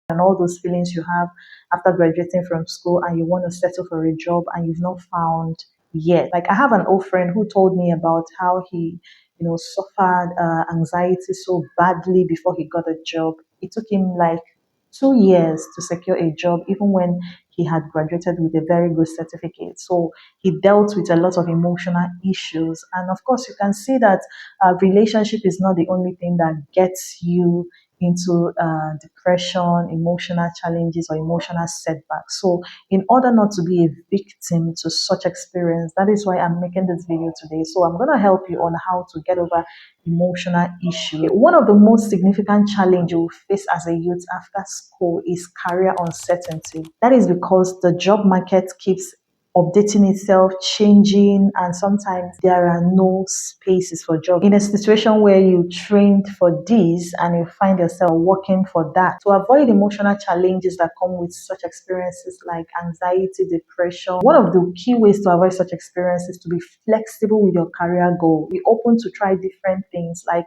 and all those feelings you have after graduating from school and you want to settle for a job and you've not found yet. Like I have an old friend who told me about how he, suffered anxiety so badly before he got a job. It took him like 2 years to secure a job, even when he had graduated with a very good certificate. So he dealt with a lot of emotional issues. And of course, you can see that relationship is not the only thing that gets you into depression, emotional challenges, or emotional setbacks. So, in order not to be a victim to such experience, that is why I'm making this video today. So, I'm going to help you on how to get over emotional issue. One of the most significant challenges you face as a youth after school is career uncertainty. That is because the job market keeps updating itself, changing, and sometimes there are no spaces for job. In a situation where you trained for this and you find yourself working for that, to avoid emotional challenges that come with such experiences like anxiety, depression, one of the key ways to avoid such experiences is to be flexible with your career goal. Be open to try different things, like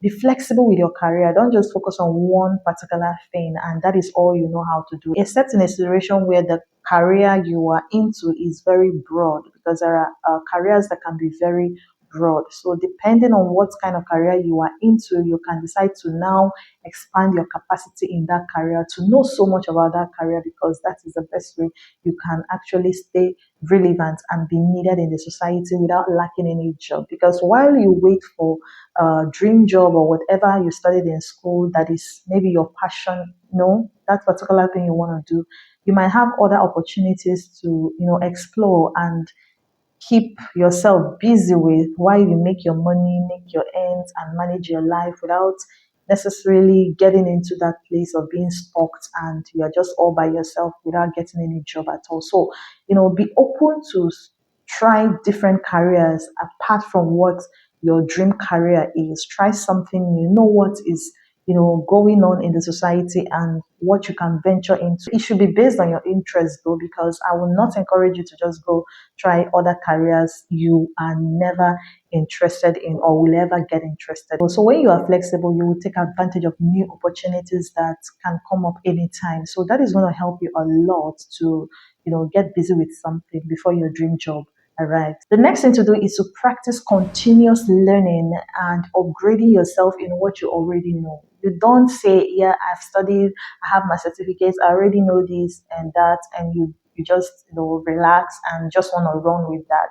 be flexible with your career. Don't just focus on one particular thing and that is all you know how to do. Except in a situation where the career you are into is very broad, because there are careers that can be very broad. So depending on what kind of career you are into, you can decide to now expand your capacity in that career to know so much about that career, because that is the best way you can actually stay relevant and be needed in the society without lacking any job. Because while you wait for a dream job or whatever you studied in school that is maybe your passion, that particular thing you want to do, you might have other opportunities to explore and keep yourself busy with while you make your money, make your ends, and manage your life without necessarily getting into that place of being stalked and you're just all by yourself without getting any job at all. So, be open to try different careers apart from what your dream career is. Try something new. Know what is going on in the society and what you can venture into. It should be based on your interest though, because I will not encourage you to just go try other careers you are never interested in or will ever get interested in. So when you are flexible, you will take advantage of new opportunities that can come up anytime. So that is going to help you a lot to, get busy with something before your dream job. All right. The next thing to do is to practice continuous learning and upgrading yourself in what you already know. You don't say, yeah, I've studied, I have my certificates, I already know this and that, and you just relax and just want to run with that.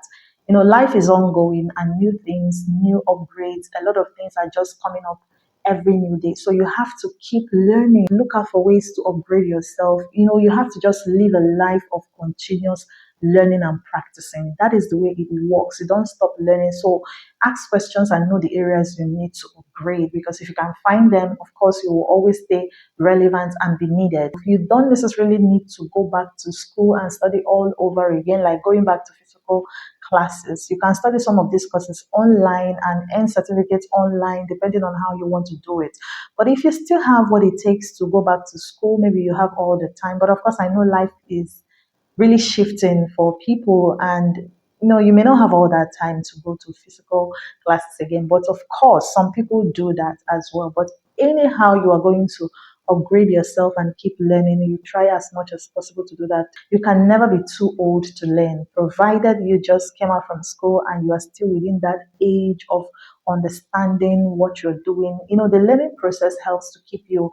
Life is ongoing and new things, new upgrades, a lot of things are just coming up every new day. So you have to keep learning, look out for ways to upgrade yourself. You have to just live a life of continuous learning and practicing. That is the way it works. You don't stop learning. So ask questions and know the areas you need to upgrade, because if you can find them, of course, you will always stay relevant and be needed. You don't necessarily need to go back to school and study all over again, like going back to physical classes. You can study some of these courses online and earn certificates online, depending on how you want to do it. But if you still have what it takes to go back to school, maybe you have all the time. But of course, I know life is really shifting for people, and you may not have all that time to go to physical classes again. But of course, some people do that as well. But anyhow, you are going to upgrade yourself and keep learning. You try as much as possible to do that. You can never be too old to learn, provided you just came out from school and you are still within that age of understanding what you're doing. The learning process helps to keep you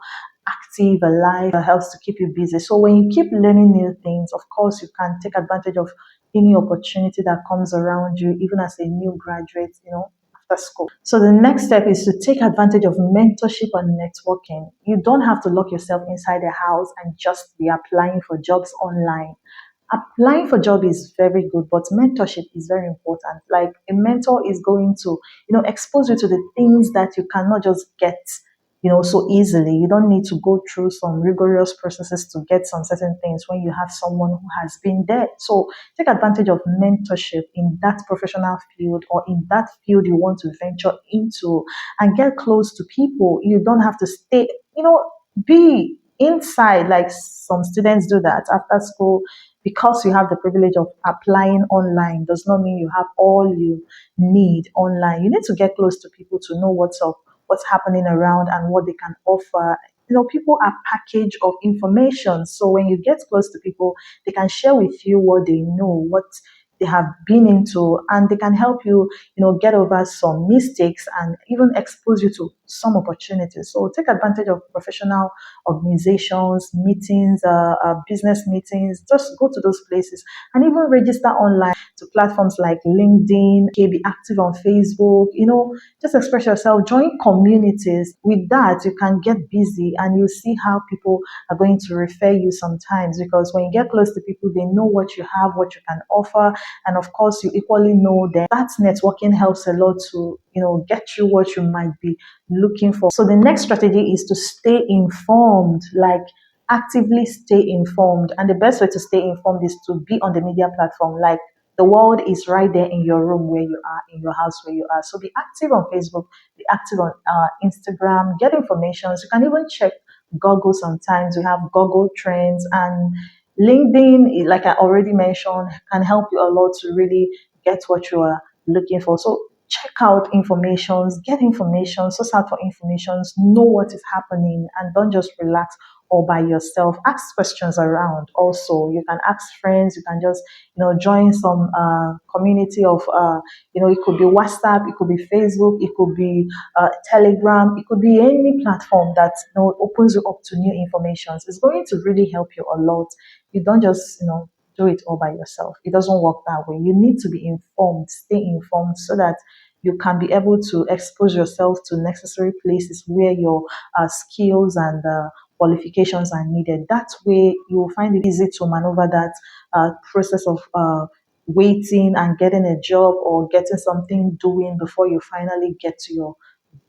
active, alive, helps to keep you busy. So when you keep learning new things, of course, you can take advantage of any opportunity that comes around you, even as a new graduate, after school. So the next step is to take advantage of mentorship and networking. You don't have to lock yourself inside the house and just be applying for jobs online. Applying for job is very good, but mentorship is very important. Like a mentor is going to, expose you to the things that you cannot just get, so easily. You don't need to go through some rigorous processes to get some certain things when you have someone who has been there. So take advantage of mentorship in that professional field or in that field you want to venture into, and get close to people. You don't have to stay, be inside like some students do that after school. Because you have the privilege of applying online does not mean you have all you need online. You need to get close to people to know what's up, what's happening around, and what they can offer. people are package of information. So when you get close to people, they can share with you what they know, what they have been into, and they can help you, get over some mistakes and even expose you to some opportunities. So take advantage of professional organizations, meetings, business meetings. Just go to those places and even register online to platforms like LinkedIn, okay, be active on Facebook, just express yourself, join communities. With that, you can get busy and you see how people are going to refer you sometimes, because when you get close to people, they know what you have, what you can offer, and of course, you equally know them. That networking helps a lot to, get you what you might be looking for. So the next strategy is to stay informed, like actively stay informed. And the best way to stay informed is to be on the media platform. Like the world is right there in your room where you are, in your house where you are. So be active on Facebook, be active on Instagram, get information. You can even check Google sometimes. We have Google Trends, and LinkedIn, like I already mentioned, can help you a lot to really get what you are looking for. So check out informations, get information, source out for informations, know what is happening, and don't just relax all by yourself. Ask questions around. Also, you can ask friends. You can just join some community of it could be WhatsApp, it could be Facebook, it could be Telegram, it could be any platform that opens you up to new information. It's going to really help you a lot. You don't just do it all by yourself. It doesn't work that way. You need to be informed, stay informed, so that you can be able to expose yourself to necessary places where your skills and qualifications are needed. That way, you will find it easy to maneuver that process of waiting and getting a job or getting something doing before you finally get to your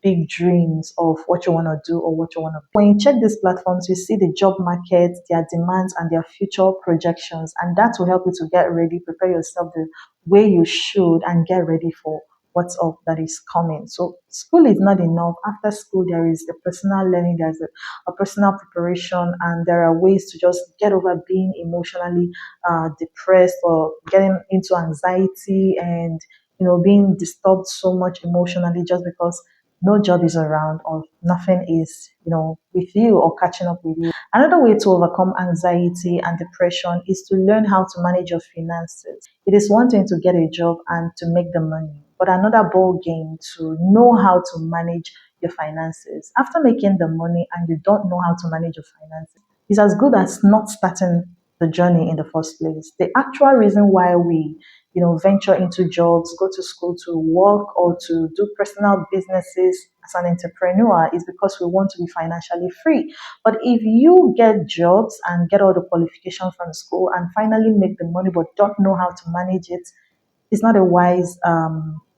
big dreams of what you want to do or what you want to. When you check these platforms, you see the job market, their demands, and their future projections, and that will help you to get ready, prepare yourself the way you should, and get ready for what's up that is coming. So school is not enough. After school, there is the personal learning, there's a personal preparation, and there are ways to just get over being emotionally depressed or getting into anxiety and being disturbed so much emotionally just because no job is around or nothing is with you or catching up with you. Another way to overcome anxiety and depression is to learn how to manage your finances. It is one thing to get a job and to make the money, but another ball game to know how to manage your finances. After making the money and you don't know how to manage your finances, it's as good as not starting the journey in the first place. The actual reason why we venture into jobs, go to school to work, or to do personal businesses as an entrepreneur is because we want to be financially free. But if you get jobs and get all the qualifications from school and finally make the money but don't know how to manage it, it's not a wise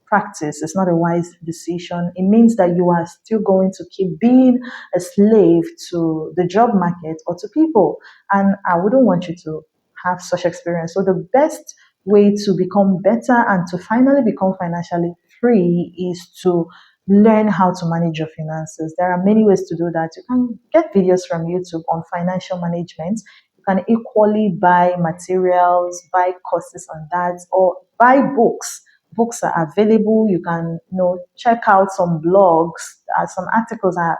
practice. It's not a wise decision. It means that you are still going to keep being a slave to the job market or to people. And I wouldn't want you to have such experience. So the best way to become better and to finally become financially free is to learn how to manage your finances. There are many ways to do that. You can get videos from YouTube on financial management. You can equally buy materials, buy courses on that, or buy books. Books are available. You can, check out some blogs. Some articles are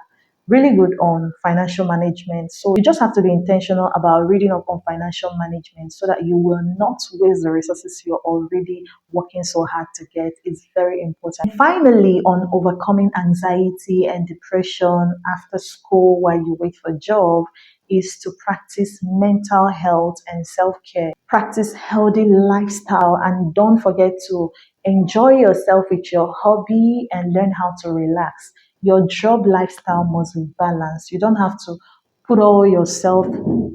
really good on financial management. So you just have to be intentional about reading up on financial management so that you will not waste the resources you're already working so hard to get. It's very important. And finally, on overcoming anxiety and depression after school while you wait for a job, is to practice mental health and self-care. Practice healthy lifestyle and don't forget to enjoy yourself with your hobby and learn how to relax. Your job lifestyle must be balanced. You don't have to put all yourself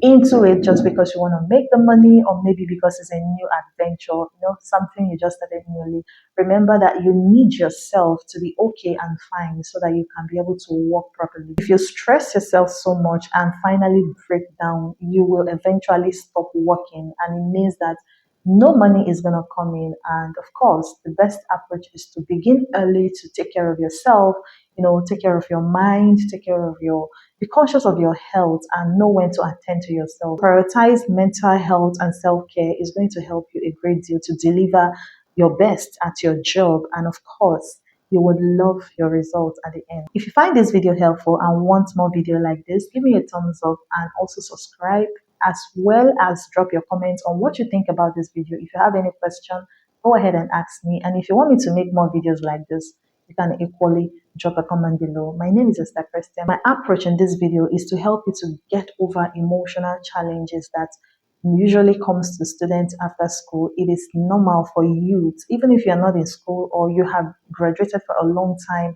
into it just because you want to make the money or maybe because it's a new adventure, something you just started newly. Remember that you need yourself to be okay and fine so that you can be able to work properly. If you stress yourself so much and finally break down, you will eventually stop working, and it means that no money is going to come in. And of course, the best approach is to begin early to take care of yourself, take care of your mind, take care of be conscious of your health and know when to attend to yourself. Prioritize mental health and self-care is going to help you a great deal to deliver your best at your job. And of course, You would love your results at the end. If you find this video helpful and want more video like this, give me a thumbs up and also subscribe, as well as drop your comments on what you think about this video. If you have any question, go ahead and ask me. And if you want me to make more videos like this, you can equally drop a comment below. My name is Esther Christian. My approach in this video is to help you to get over emotional challenges that usually comes to students after school. It is normal for youth, even if you're not in school or you have graduated for a long time,